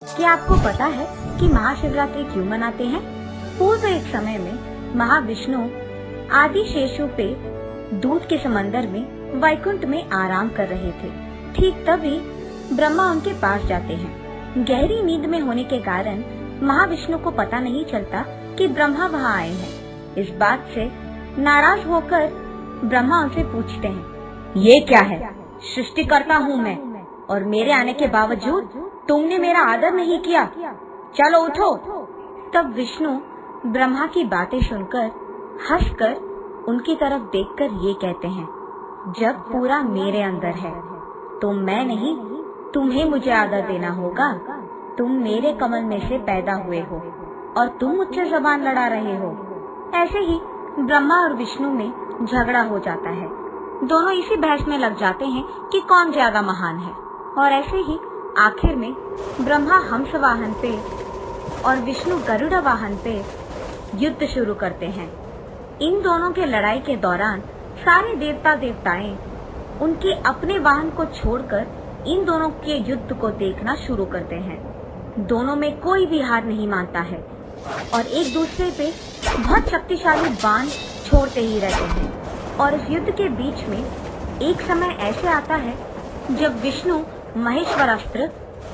क्या आपको पता है कि महाशिवरात्रि क्यों मनाते हैं? पूर्व एक समय में महाविष्णु आदि शेषु पे दूध के समंदर में वैकुंठ में आराम कर रहे थे। ठीक तभी ब्रह्मा उनके पास जाते हैं। गहरी नींद में होने के कारण महाविष्णु को पता नहीं चलता कि ब्रह्मा वहाँ आए हैं। इस बात से नाराज होकर ब्रह्मा उनसे पूछते हैं, ये क्या है? सृष्टिकर्ता हूँ मैं और मेरे आने के बावजूद तुमने मेरा आदर नहीं किया। चलो उठो। तब विष्णु ब्रह्मा की बातें सुनकर हंसकर उनकी तरफ देखकर ये कहते हैं, जब पूरा मेरे अंदर है तो मैं नहीं, तुम्हें मुझे आदर देना होगा। तुम मेरे कमल में से पैदा हुए हो और तुम मुझसे जबान लड़ा रहे हो। ऐसे ही ब्रह्मा और विष्णु में झगड़ा हो जाता है। दोनों इसी बहस में लग जाते हैं कि कौन ज्यादा महान है। और ऐसे ही आखिर में ब्रह्मा हंस वाहन पे और विष्णु गरुड़ वाहन पे युद्ध शुरू करते हैं। इन दोनों के लड़ाई के दौरान सारे देवता देवताएं उनके अपने वाहन को छोड़कर इन दोनों के युद्ध को देखना शुरू करते हैं। दोनों में कोई भी हार नहीं मानता है और एक दूसरे पे बहुत शक्तिशाली बाण छोड़ते ही रहते हैं। और इस युद्ध के बीच में एक समय ऐसे आता है जब विष्णु महेश्वरास्त्र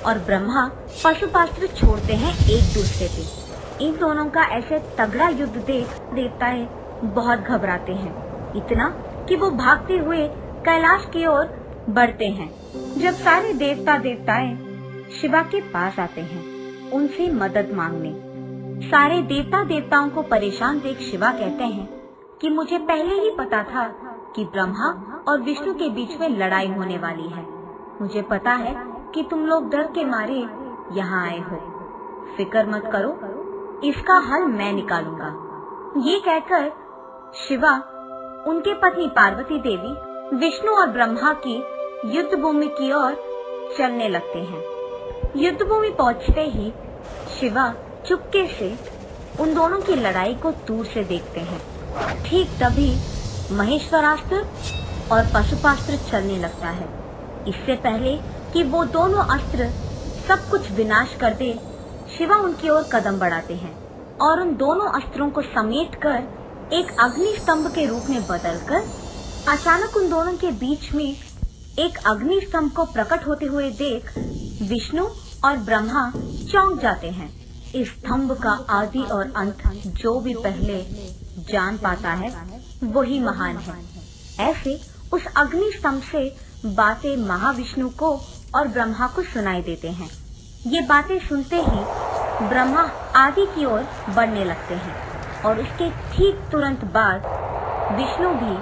और ब्रह्मा पशुपास्त्र छोड़ते हैं एक दूसरे पे। इन दोनों का ऐसे तगड़ा युद्ध देख देवताएं बहुत घबराते हैं, इतना कि वो भागते हुए कैलाश की ओर बढ़ते हैं। जब सारे देवता देवताएं शिवा के पास आते हैं उनसे मदद मांगने, सारे देवता देवताओं को परेशान देख शिवा कहते हैं कि मुझे पहले ही पता था कि ब्रह्मा और विष्णु के बीच में लड़ाई होने वाली है। मुझे पता है कि तुम लोग डर के मारे यहाँ आए हो। फिक्र मत करो, इसका हल मैं निकालूंगा। ये कहकर शिवा उनके पत्नी पार्वती देवी विष्णु और ब्रह्मा की युद्ध भूमि की ओर चलने लगते हैं। युद्ध भूमि पहुँचते ही शिवा चुपके से उन दोनों की लड़ाई को दूर से देखते हैं। ठीक तभी महेश्वरास्त्र और पशुपास्त्र चलने लगता है। इससे पहले कि वो दोनों अस्त्र सब कुछ विनाश कर दे, शिवा उनकी ओर कदम बढ़ाते हैं और उन दोनों अस्त्रों को समेटकर एक अग्नि स्तंभ के रूप में बदलकर अचानक उन दोनों के बीच में एक अग्नि स्तंभ को प्रकट होते हुए देख विष्णु और ब्रह्मा चौंक जाते हैं। इस स्तंभ का आदि और अंत जो भी पहले जान पाता है वही महान है। ऐसे उस अग्नि स्तंभ से बातें महाविष्णु को और ब्रह्मा को सुनाई देते हैं। ये बातें सुनते ही ब्रह्मा आदि की ओर बढ़ने लगते हैं और उसके ठीक तुरंत बाद विष्णु भी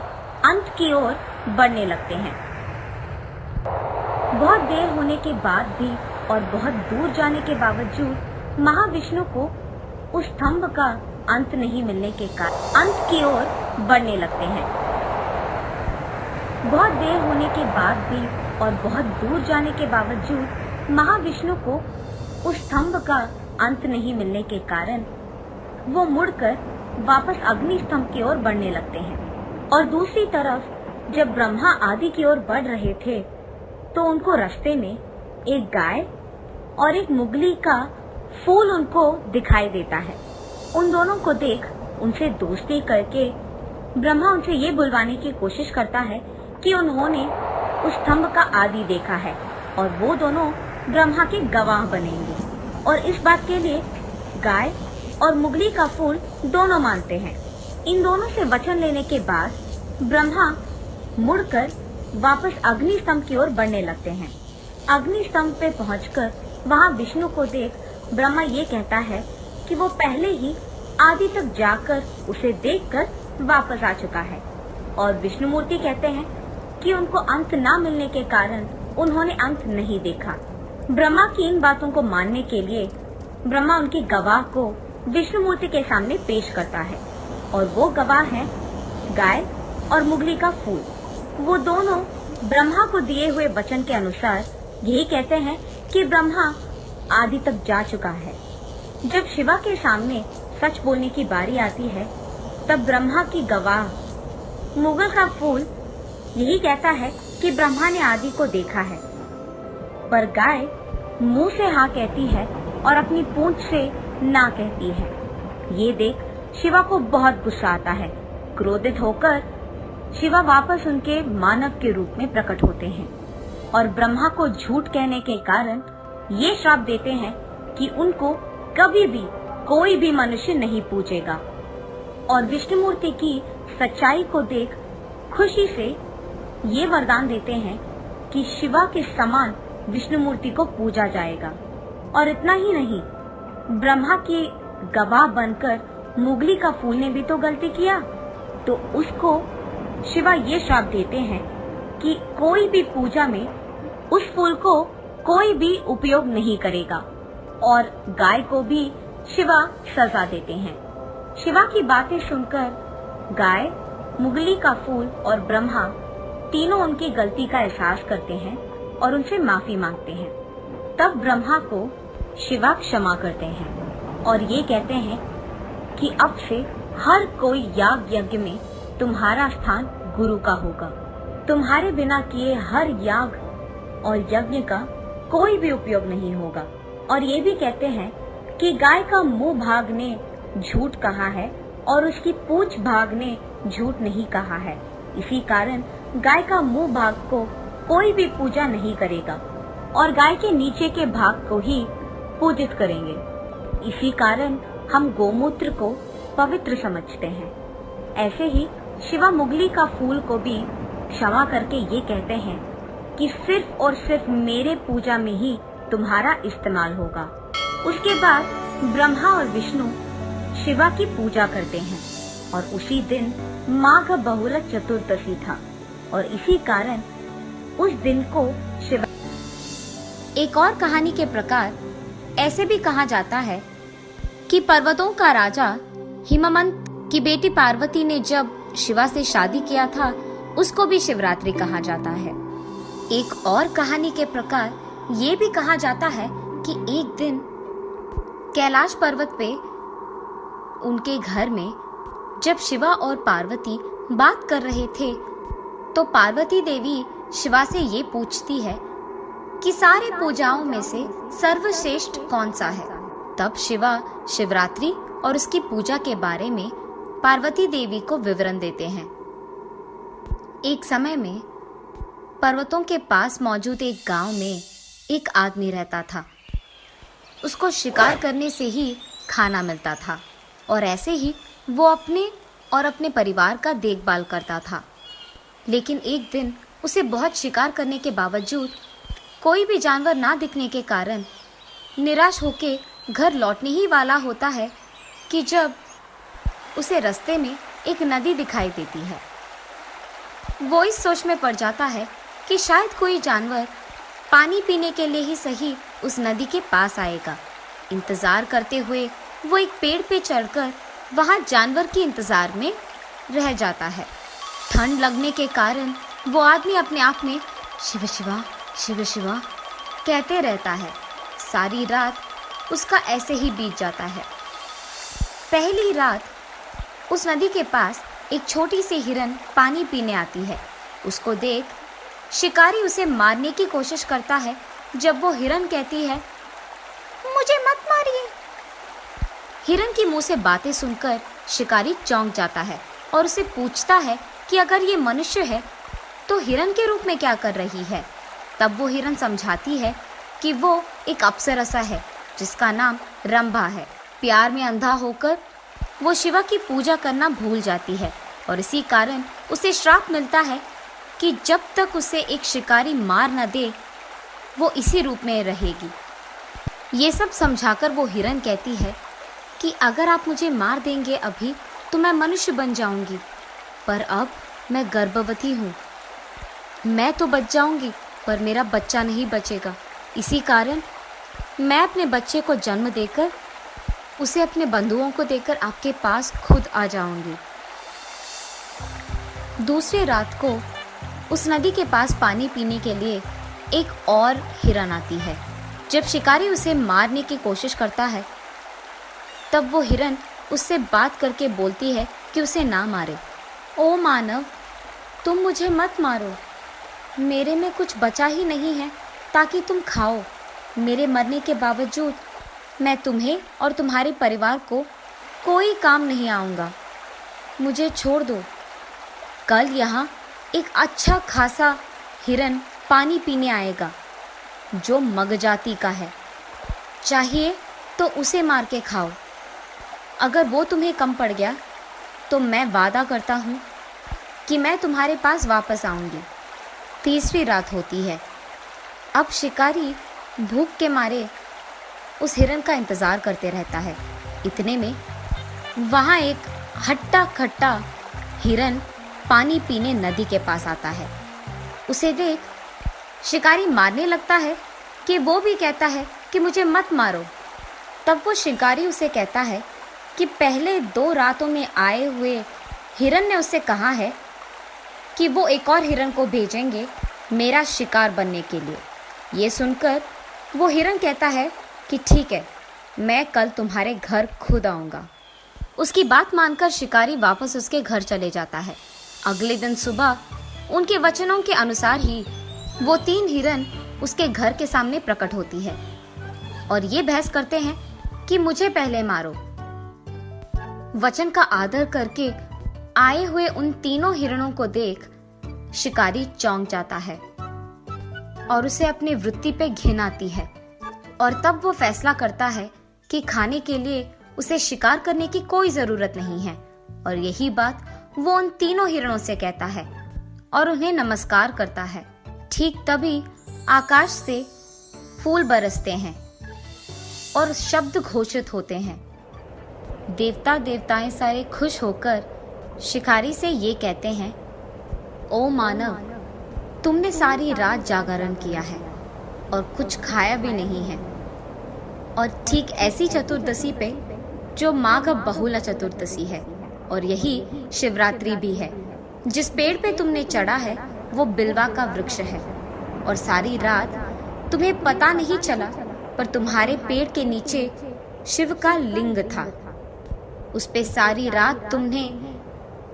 अंत की ओर बढ़ने लगते हैं। बहुत देर होने के बाद भी और बहुत दूर जाने के बावजूद महाविष्णु को उस स्तंभ का अंत नहीं मिलने के कारण अंत की ओर बढ़ने लगते हैं। बहुत देर होने के बाद भी और बहुत दूर जाने के बावजूद महाविष्णु को उस स्तंभ का अंत नहीं मिलने के कारण वो मुड़कर वापस अग्नि स्तंभ की ओर बढ़ने लगते हैं। और दूसरी तरफ जब ब्रह्मा आदि की ओर बढ़ रहे थे तो उनको रास्ते में एक गाय और एक मुगली का फूल उनको दिखाई देता है। उन दोनों को देख उनसे दोस्ती करके ब्रह्मा उनसे ये बुलवाने की कोशिश करता है कि उन्होंने उस स्तंभ का आदि देखा है और वो दोनों ब्रह्मा के गवाह बनेंगे। और इस बात के लिए गाय और मुगली का फूल दोनों मानते हैं। इन दोनों से वचन लेने के बाद ब्रह्मा मुड़कर वापस अग्नि स्तंभ की ओर बढ़ने लगते हैं। अग्नि स्तंभ पे पहुंचकर वहां विष्णु को देख ब्रह्मा ये कहता है कि वो पहले ही आदि तक जाकर उसे देखकर वापस आ चुका है। और विष्णु मूर्ति कहते हैं कि उनको अंत ना मिलने के कारण उन्होंने अंत नहीं देखा। ब्रह्मा की इन बातों को मानने के लिए ब्रह्मा उनकी गवाह को विष्णु मूर्ति के सामने पेश करता है और वो गवाह है गाय और मुगली का फूल। वो दोनों ब्रह्मा को दिए हुए वचन के अनुसार यही कहते हैं कि ब्रह्मा आदि तक जा चुका है। जब शिवा के सामने सच बोलने की बारी आती है तब ब्रह्मा की गवाह मुगल का फूल यही कहता है कि ब्रह्मा ने आदि को देखा है, पर गाय मुंह से हाँ कहती है और अपनी पूंछ से ना कहती है। ये देख शिवा को बहुत गुस्सा आता है। क्रोधित होकर शिवा वापस उनके मानव के रूप में प्रकट होते हैं और ब्रह्मा को झूठ कहने के कारण ये श्राप देते हैं कि उनको कभी भी कोई भी मनुष्य नहीं पूजेगा। और विष्णुमूर्ति की सच्चाई को देख खुशी से ये वरदान देते हैं कि शिवा के समान विष्णुमूर्ति को पूजा जाएगा। और इतना ही नहीं, ब्रह्मा के गवाह बनकर मुगली का फूल ने भी तो गलती किया, तो उसको शिवा ये श्राप देते हैं कि कोई भी पूजा में उस फूल को कोई भी उपयोग नहीं करेगा। और गाय को भी शिवा सजा देते हैं। शिवा की बातें सुनकर गाय, मुगली का फूल और ब्रह्मा तीनों उनकी गलती का एहसास करते हैं और उनसे माफी मांगते हैं। तब ब्रह्मा को शिवा क्षमा करते हैं और ये कहते हैं कि अब से हर कोई याग यज्ञ में तुम्हारा स्थान गुरु का होगा। तुम्हारे बिना किए हर याग और यज्ञ का कोई भी उपयोग नहीं होगा। और ये भी कहते हैं कि गाय का मुंह भाग ने झूठ कहा है और उसकी पूंछ भाग ने झूठ नहीं कहा है। इसी कारण गाय का मुंह भाग को कोई भी पूजा नहीं करेगा और गाय के नीचे के भाग को ही पूजित करेंगे। इसी कारण हम गोमूत्र को पवित्र समझते हैं। ऐसे ही शिवा मुगली का फूल को भी क्षमा करके ये कहते हैं कि सिर्फ और सिर्फ मेरे पूजा में ही तुम्हारा इस्तेमाल होगा। उसके बाद ब्रह्मा और विष्णु शिवा की पूजा करते हैं और उसी दिन माघ बहुलक चतुर्दशी था और इसी कारण उस दिन को शिवा। एक और कहानी के प्रकार ऐसे भी कहा जाता है कि पर्वतों का राजा हिमवंत की बेटी पार्वती ने जब शिवा से शादी किया था, उसको भी शिवरात्रि कहा जाता है। एक और कहानी के प्रकार ये भी कहा जाता है कि एक दिन कैलाश पर्वत पे उनके घर में जब शिवा और पार्वती बात कर रहे थे, तो पार्वती देवी शिवा से ये पूछती है कि सारे पूजाओं में से सर्वश्रेष्ठ कौन सा है। तब शिवा शिवरात्रि और उसकी पूजा के बारे में पार्वती देवी को विवरण देते हैं। एक समय में पर्वतों के पास मौजूद एक गांव में एक आदमी रहता था। उसको शिकार करने से ही खाना मिलता था और ऐसे ही वो अपने और अपने परिवार का देखभाल करता था। लेकिन एक दिन उसे बहुत शिकार करने के बावजूद कोई भी जानवर ना दिखने के कारण निराश होके घर लौटने ही वाला होता है कि जब उसे रास्ते में एक नदी दिखाई देती है। वो इस सोच में पड़ जाता है कि शायद कोई जानवर पानी पीने के लिए ही सही उस नदी के पास आएगा। इंतजार करते हुए वो एक पेड़ पे चढ़कर वहां जानवर के इंतजार में रह जाता है। ठंड लगने के कारण वो आदमी अपने आप में शिव शिवा शिव शिवा कहते रहता है। सारी रात उसका ऐसे ही बीत जाता है। पहली रात उस नदी के पास एक छोटी सी हिरन पानी पीने आती है। उसको देख शिकारी उसे मारने की कोशिश करता है। जब वो हिरन कहती है, मुझे मत मारिए। हिरन की मुंह से बातें सुनकर शिकारी चौंक जाता है और उसे पूछता है कि अगर ये मनुष्य है तो हिरन के रूप में क्या कर रही है। तब वो हिरन समझाती है कि वो एक अप्सरसा है जिसका नाम रंभा है। प्यार में अंधा होकर वो शिवा की पूजा करना भूल जाती है और इसी कारण उसे श्राप मिलता है कि जब तक उसे एक शिकारी मार न दे वो इसी रूप में रहेगी। ये सब समझाकर वो हिरन कहती है कि अगर आप मुझे मार देंगे अभी तो मैं मनुष्य बन जाऊंगी, पर अब मैं गर्भवती हूँ। मैं तो बच जाऊंगी पर मेरा बच्चा नहीं बचेगा। इसी कारण मैं अपने बच्चे को जन्म देकर उसे अपने बंधुओं को देकर आपके पास खुद आ जाऊंगी। दूसरी रात को उस नदी के पास पानी पीने के लिए एक और हिरन आती है। जब शिकारी उसे मारने की कोशिश करता है तब वो हिरन उससे बात करके बोलती है कि उसे ना मारे। ओ मानव, तुम मुझे मत मारो, मेरे में कुछ बचा ही नहीं है ताकि तुम खाओ। मेरे मरने के बावजूद मैं तुम्हें और तुम्हारे परिवार को कोई काम नहीं आऊँगा। मुझे छोड़ दो। कल यहाँ एक अच्छा खासा हिरन पानी पीने आएगा जो मग जाति का है। चाहिए तो उसे मार के खाओ। अगर वो तुम्हें कम पड़ गया तो मैं वादा करता हूँ कि मैं तुम्हारे पास वापस आऊँगी। तीसरी रात होती है। अब शिकारी भूख के मारे उस हिरन का इंतज़ार करते रहता है। इतने में वहाँ एक हट्टा खट्टा हिरन पानी पीने नदी के पास आता है। उसे देख शिकारी मारने लगता है कि वो भी कहता है कि मुझे मत मारो। तब वो शिकारी उसे कहता है कि पहले 2 रातों में आए हुए हिरन ने उससे कहा है कि वो एक और हिरन को भेजेंगे मेरा शिकार बनने के लिए। ये सुनकर वो हिरन कहता है कि ठीक है, मैं कल तुम्हारे घर खुद आऊँगा। उसकी बात मानकर शिकारी वापस उसके घर चले जाता है। अगले दिन सुबह उनके वचनों के अनुसार ही वो 3 हिरन उसके घर के सामने प्रकट होती है और ये बहस करते हैं कि मुझे पहले मारो। वचन का आदर करके आए हुए उन तीनों हिरणों को देख शिकारी चौंक जाता है और उसे अपनी वृत्ति पे घिन आती है और तब वो फैसला करता है कि खाने के लिए उसे शिकार करने की कोई जरूरत नहीं है। और यही बात वो उन तीनों हिरणों से कहता है और उन्हें नमस्कार करता है। ठीक तभी आकाश से फूल बरसते हैं और शब्द घोषित होते हैं। देवताएं सारे खुश होकर शिकारी से ये कहते हैं, ओ मानव, तुमने सारी रात जागरण किया है और कुछ खाया भी नहीं है। और ठीक ऐसी चतुर्दशी पे जो माघ बहुला चतुर्दशी है और यही शिवरात्रि भी है। जिस पेड़ पे तुमने चढ़ा है वो बिल्वा का वृक्ष है और सारी रात तुम्हें पता नहीं चला, पर तुम्हारे पेड़ के नीचे शिव का लिंग था। उस पे सारी रात तुमने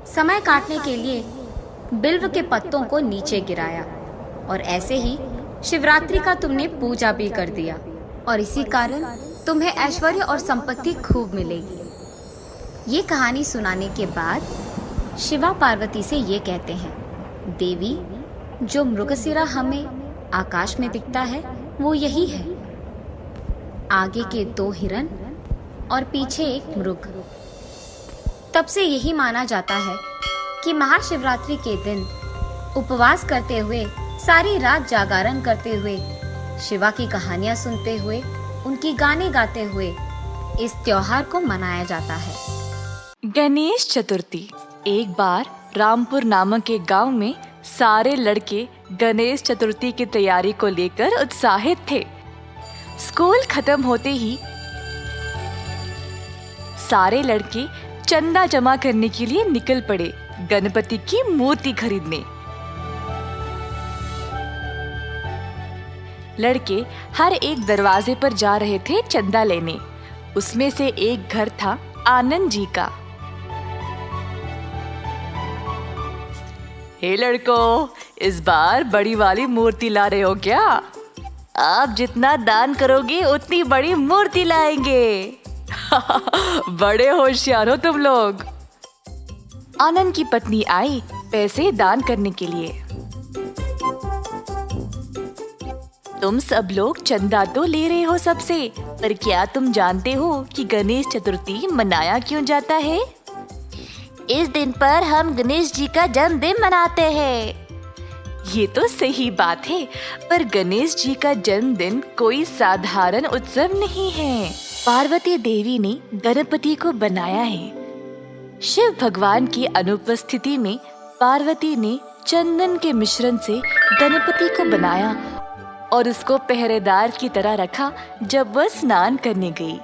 समय काटने के लिए बिल्व के पत्तों को नीचे गिराया और ऐसे ही शिवरात्रि का तुमने पूजा भी कर दिया और इसी कारण तुम्हें ऐश्वर्य और संपत्ति खूब मिलेगी। ये कहानी सुनाने के बाद शिवा पार्वती से ये कहते हैं, देवी, जो मृगशिरा हमें आकाश में दिखता है वो यही है। आगे के 2 हिरन और पीछे एक मृग। तब से यही माना जाता है कि महाशिवरात्रि के दिन उपवास करते हुए, सारी रात जागरण करते हुए, शिवा की कहानियां सुनते हुए, उनकी गाने गाते हुए इस त्योहार को मनाया जाता है। गणेश चतुर्थी। एक बार रामपुर नामक एक गांव में सारे लड़के गणेश चतुर्थी की तैयारी को लेकर उत्साहित थे। स्कूल खत्म होते ही सारे लड़के चंदा जमा करने के लिए निकल पड़े गणपति की मूर्ति खरीदने। लड़के हर एक दरवाजे पर जा रहे थे चंदा लेने। उसमें से एक घर था आनंद जी का। हे लड़कों, इस बार बड़ी वाली मूर्ति ला रहे हो क्या? आप जितना दान करोगे उतनी बड़ी मूर्ति लाएंगे। बड़े होशियार हो तुम लोग। आनंद की पत्नी आई पैसे दान करने के लिए। तुम सब लोग चंदा तो ले रहे हो सबसे, पर क्या तुम जानते हो कि गणेश चतुर्थी मनाया क्यों जाता है? इस दिन पर हम गणेश जी का जन्मदिन मनाते हैं। ये तो सही बात है, पर गणेश जी का जन्मदिन कोई साधारण उत्सव नहीं है। पार्वती देवी ने गणपति को बनाया है। शिव भगवान की अनुपस्थिति में पार्वती ने चंदन के मिश्रण से गणपति को बनाया और उसको पहरेदार की तरह रखा जब वह स्नान करने गई।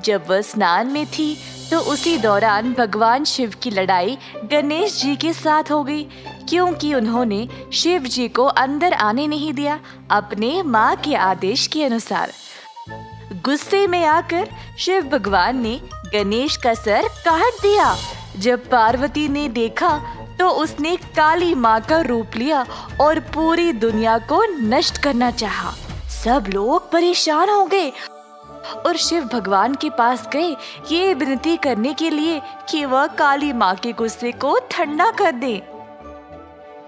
जब वह स्नान में थी तो उसी दौरान भगवान शिव की लड़ाई गणेश जी के साथ हो गई, क्योंकि उन्होंने शिव जी को अंदर आने नहीं दिया अपने माँ के आदेश के अनुसार। गुस्से में आकर शिव भगवान ने गणेश का सर काट दिया। जब पार्वती ने देखा तो उसने काली माँ का रूप लिया और पूरी दुनिया को नष्ट करना चाहा। सब लोग परेशान हो गए और शिव भगवान के पास गए ये विनती करने के लिए कि वह काली माँ के गुस्से को ठंडा कर दे।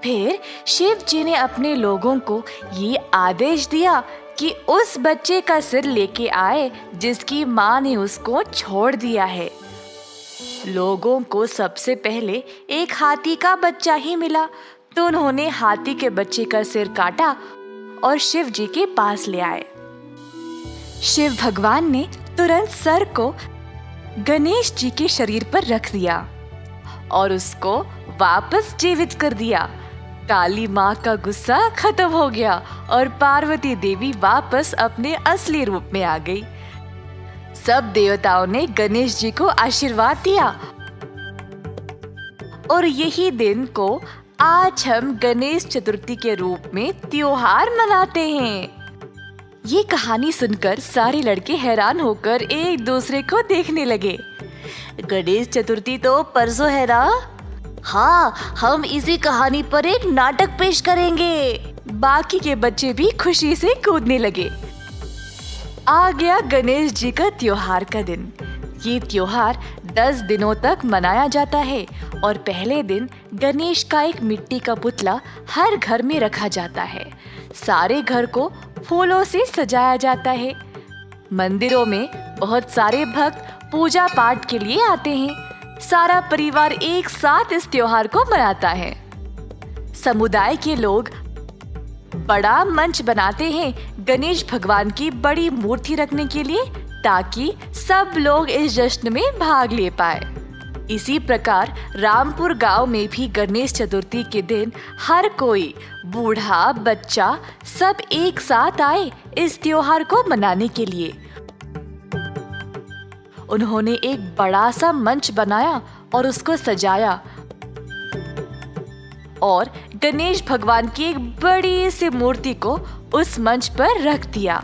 फिर शिव जी ने अपने लोगों को ये आदेश दिया कि उस बच्चे का सिर लेके आए जिसकी माँ ने उसको छोड़ दिया है। लोगों को सबसे पहले एक हाथी का बच्चा ही मिला, तो उन्होंने हाथी के बच्चे का सिर काटा और शिव जी के पास ले आए। शिव भगवान ने तुरंत सर को गणेश जी के शरीर पर रख दिया और उसको वापस जीवित कर दिया। काली माँ का गुस्सा खत्म हो गया और पार्वती देवी वापस अपने असली रूप में आ गई। सब देवताओं ने गणेश जी को आशीर्वाद दिया और यही दिन को आज हम गणेश चतुर्थी के रूप में त्योहार मनाते हैं। ये कहानी सुनकर सारे लड़के हैरान होकर एक दूसरे को देखने लगे। गणेश चतुर्थी तो परसों है ना? हाँ, हम इसी कहानी पर एक नाटक पेश करेंगे। बाकी के बच्चे भी खुशी से कूदने लगे। आ गया गणेश जी का त्योहार का दिन। ये त्योहार 10 दिनों तक मनाया जाता है और पहले दिन गणेश का एक मिट्टी का पुतला हर घर में रखा जाता है। सारे घर को फूलों से सजाया जाता है। मंदिरों में बहुत सारे भक्त पूजा पाठ के लिए आते हैं। सारा परिवार एक साथ इस त्योहार को मनाता है। समुदाय के लोग बड़ा मंच बनाते हैं गणेश भगवान की बड़ी मूर्ति रखने के लिए, ताकि सब लोग इस जश्न में भाग ले पाए। इसी प्रकार रामपुर गांव में भी गणेश चतुर्थी के दिन हर कोई, बूढ़ा बच्चा, सब एक साथ आए इस त्योहार को मनाने के लिए। उन्होंने एक बड़ा सा मंच बनाया और उसको सजाया और गणेश भगवान की एक बड़ी सी मूर्ति को उस मंच पर रख दिया।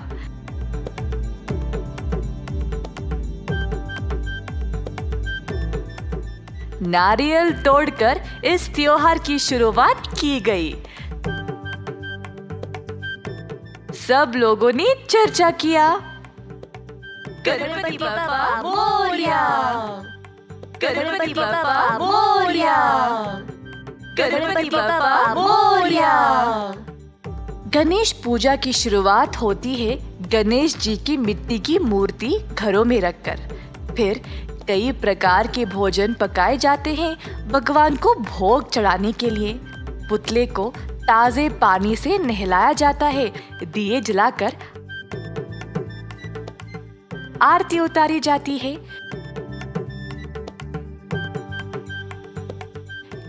नारियल तोड़कर इस त्योहार की शुरुआत की गई। सब लोगों ने चर्चा किया। गणपति बप्पा मोरया, गणपति बप्पा मोरया, गणपति बप्पा मोरया। गणेश पूजा की शुरुआत होती है गणेश जी की मिट्टी की मूर्ति घरों में रखकर। फिर कई प्रकार के भोजन पकाए जाते हैं भगवान को भोग चढ़ाने के लिए। पुतले को ताजे पानी से नहलाया जाता है। दिए जलाकर आरती उतारी जाती है।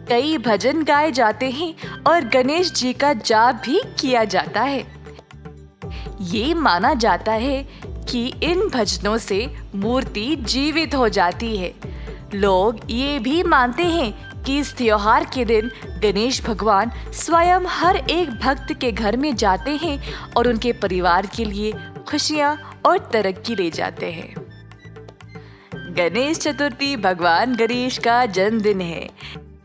कई भजन गाए जाते हैं और गणेश जी का जाप भी किया जाता है। ये माना जाता है कि इन भजनों से मूर्ति जीवित हो जाती है। लोग ये भी मानते हैं कि इस त्योहार के दिन गणेश भगवान स्वयं हर एक भक्त के घर में जाते हैं और उनके परिवार के लिए खुशियां और तरक्की ले जाते हैं। गणेश चतुर्थी भगवान गणेश का जन्मदिन है।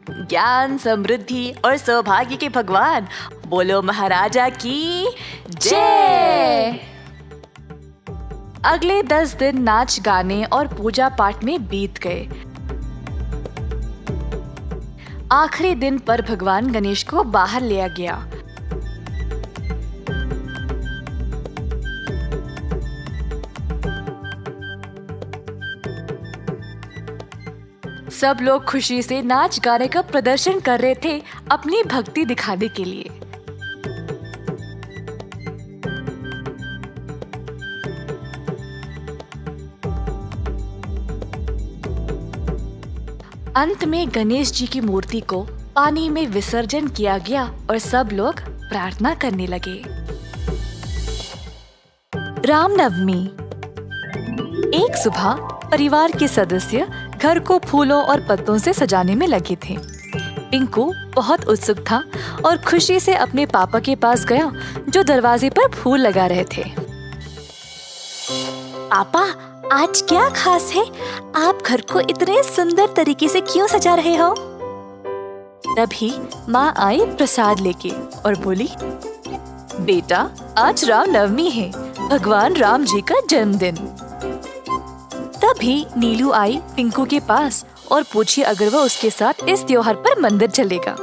ज्ञान, समृद्धि और सौभाग्य के भगवान, बोलो महाराजा की जय। अगले 10 दिन नाच गाने और पूजा पाठ में बीत गए। आखिरी दिन पर भगवान गणेश को बाहर लिया गया। सब लोग खुशी से नाच गाने का प्रदर्शन कर रहे थे अपनी भक्ति दिखाने के लिए। अंत में गणेश जी की मूर्ति को पानी में विसर्जन किया गया और सब लोग प्रार्थना करने लगे। रामनवमी। एक सुबह परिवार के सदस्य घर को फूलों और पत्तों से सजाने में लगे थे। पिंकू बहुत उत्सुक था और खुशी से अपने पापा के पास गया जो दरवाजे पर फूल लगा रहे थे। पापा, आज क्या खास है? आप घर को इतने सुंदर तरीके से क्यों सजा रहे हो? तभी माँ आई प्रसाद लेके और बोली, बेटा, आज रामनवमी है, भगवान राम जी का जन्मदिन। तभी नीलू आई पिंकू के पास और पूछी अगर वह उसके साथ इस त्योहार पर मंदिर चलेगा।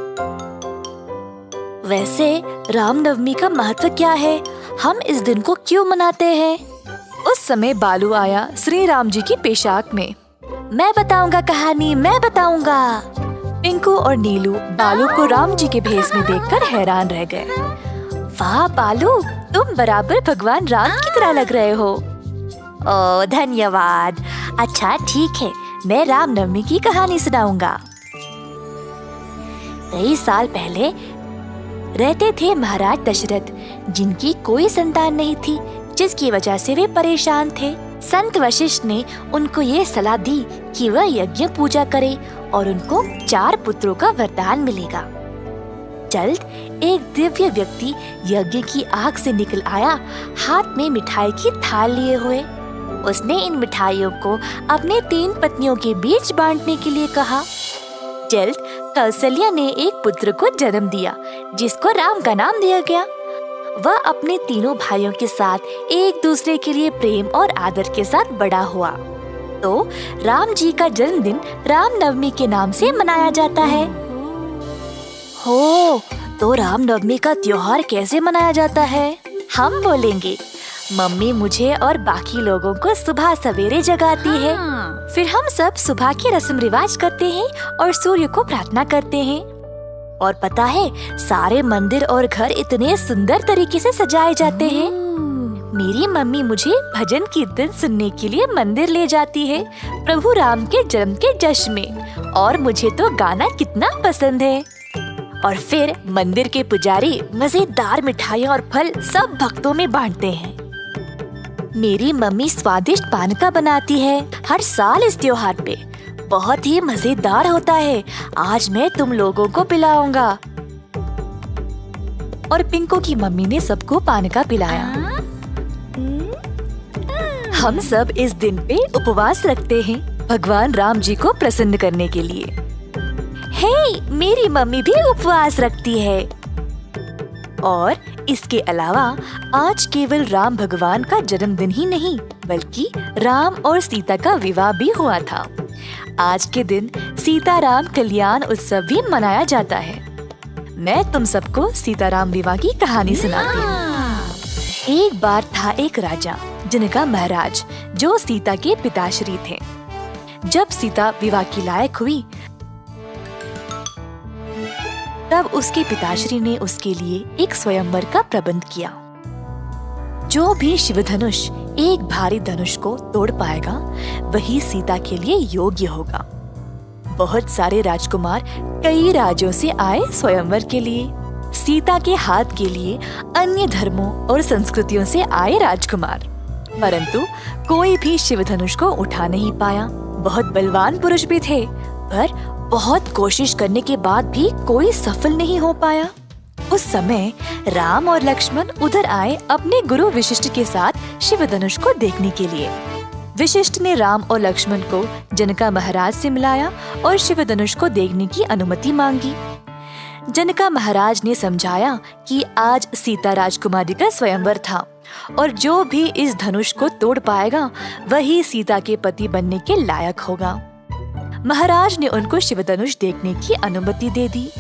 वैसे रामनवमी का महत्व क्या है? हम इस दिन को क्यों मनाते हैं? उस समय बालू आया श्री राम जी की पोशाक में। मैं बताऊंगा कहानी, मैं बताऊंगा। पिंकू और नीलू बालू को राम जी के भेष में देखकर हैरान रह गए। वाह बालू, तुम बराबर भगवान राम की तरह लग रहे हो। ओह धन्यवाद। अच्छा ठीक है, मैं रामनवमी की कहानी सुनाऊंगा। कई साल पहले रहते थे महाराज दशरथ, जिनकी कोई संतान नहीं थी, जिसकी वजह से वे परेशान थे। संत वशिष्ठ ने उनको ये सलाह दी कि वह यज्ञ पूजा करे और उनको 4 पुत्रों का वरदान मिलेगा। जल्द एक दिव्य व्यक्ति यज्ञ की आग से निकल आया, हाथ में मिठाई की थाल लिए हुए। उसने इन मिठाइयों को अपने 3 पत्नियों के बीच बांटने के लिए कहा। जल्द कौशल्या ने एक पुत्र को जन्म दिया, जिसको राम का नाम दिया गया। वह अपने तीनों भाइयों के साथ एक दूसरे के लिए प्रेम और आदर के साथ बड़ा हुआ। तो राम जी का जन्मदिन रामनवमी के नाम से मनाया जाता है। हो, तो रामनवमी का त्योहार कैसे मनाया जाता है? हम बोलेंगे। मम्मी मुझे और बाकी लोगों को सुबह सवेरे जगाती है। फिर हम सब सुबह की रस्म रिवाज करते हैं और सूर्य को प्रार्थना करते हैं। और पता है, सारे मंदिर और घर इतने सुंदर तरीके से सजाए जाते हैं। मेरी मम्मी मुझे भजन कीर्तन सुनने के लिए मंदिर ले जाती है, प्रभु राम के जन्म के जश्न में। और मुझे तो गाना कितना पसंद है। और फिर मंदिर के पुजारी मजेदार मिठाइयाँ और फल सब भक्तों में बांटते हैं। मेरी मम्मी स्वादिष्ट पानका बनाती है हर साल इस त्योहार पे। बहुत ही मजेदार होता है। आज मैं तुम लोगों को पिलाऊंगा। और पिंकू की मम्मी ने सबको पानका पिलाया। हम सब इस दिन पे उपवास रखते हैं भगवान राम जी को प्रसन्न करने के लिए। हे, मेरी मम्मी भी उपवास रखती है। और इसके अलावा आज केवल राम भगवान का जन्मदिन ही नहीं, बल्कि राम और सीता का विवाह भी हुआ था। आज के दिन सीताराम कल्याण उत्सव भी मनाया जाता है। मैं तुम सबको सीताराम विवाह की कहानी सुनाती हूँ। एक बार था एक राजा, जिनका महाराज, जो सीता के पिताश्री थे। जब सीता विवाह की लायक हुई, तब उसके पिताश्री ने उसके लिए एक स्वयंवर का प्रबंध किया। जो भी शिव धनुष एक भारी धनुष को तोड़ पाएगा, वही सीता के लिए योग्य होगा। बहुत सारे राजकुमार कई राज्यों से आए स्वयंवर के लिए। सीता के हाथ के लिए अन्य धर्मों और संस्कृतियों से आए राजकुमार, परंतु कोई भी शिव धनुष को उठा नहीं पाया। बहुत बलवान पुरुष भी थे, पर बहुत कोशिश करने के बाद भी कोई सफल नहीं हो पाया। उस समय राम और लक्ष्मण उधर आए अपने गुरु वशिष्ठ के साथ शिव धनुष को देखने के लिए। वशिष्ठ ने राम और लक्ष्मण को जनका महाराज से मिलाया और शिव धनुष को देखने की अनुमति मांगी। जनका महाराज ने समझाया कि आज सीता राजकुमारी का स्वयंवर था और जो भी इस धनुष को तोड़ पाएगा, वही सीता के पति बनने के लायक होगा। महाराज ने उनको शिव धनुष देखने की अनुमति दे दी।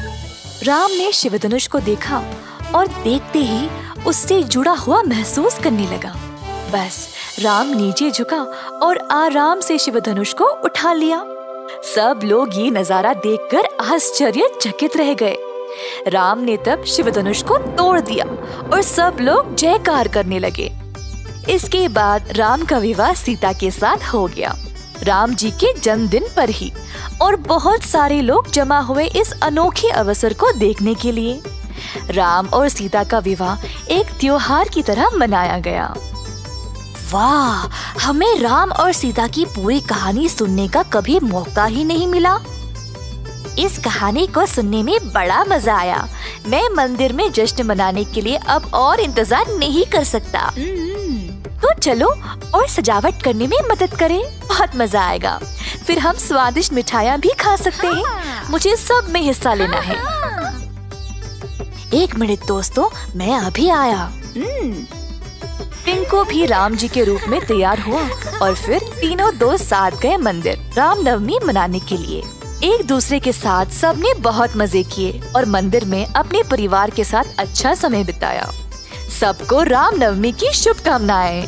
राम ने शिव धनुष को देखा और देखते ही उससे जुड़ा हुआ महसूस करने लगा। बस राम नीचे झुका और आराम से शिव धनुष को उठा लिया। सब लोग ये नजारा देखकर आश्चर्यचकित रह गए। राम ने तब शिव धनुष को तोड़ दिया और सब लोग जयकार करने लगे। इसके बाद राम का विवाह सीता के साथ हो गया, राम जी के जन्मदिन पर ही। और बहुत सारे लोग जमा हुए इस अनोखे अवसर को देखने के लिए। राम और सीता का विवाह एक त्योहार की तरह मनाया गया। वाह, हमें राम और सीता की पूरी कहानी सुनने का कभी मौका ही नहीं मिला। इस कहानी को सुनने में बड़ा मजा आया। मैं मंदिर में जश्न मनाने के लिए अब और इंतजार नहीं कर सकता। तो चलो और सजावट करने में मदद करें, बहुत मजा आएगा। फिर हम स्वादिष्ट मिठाइयाँ भी खा सकते हैं। मुझे सब में हिस्सा लेना है। एक मिनट दोस्तों, मैं अभी आया। टिंकू भी राम जी के रूप में तैयार हुआ और फिर तीनों दोस्त साथ गए मंदिर रामनवमी मनाने के लिए। एक दूसरे के साथ सबने बहुत मजे किए और मंदिर में अपने परिवार के साथ अच्छा समय बिताया। सबको रामनवमी की शुभकामनाएं।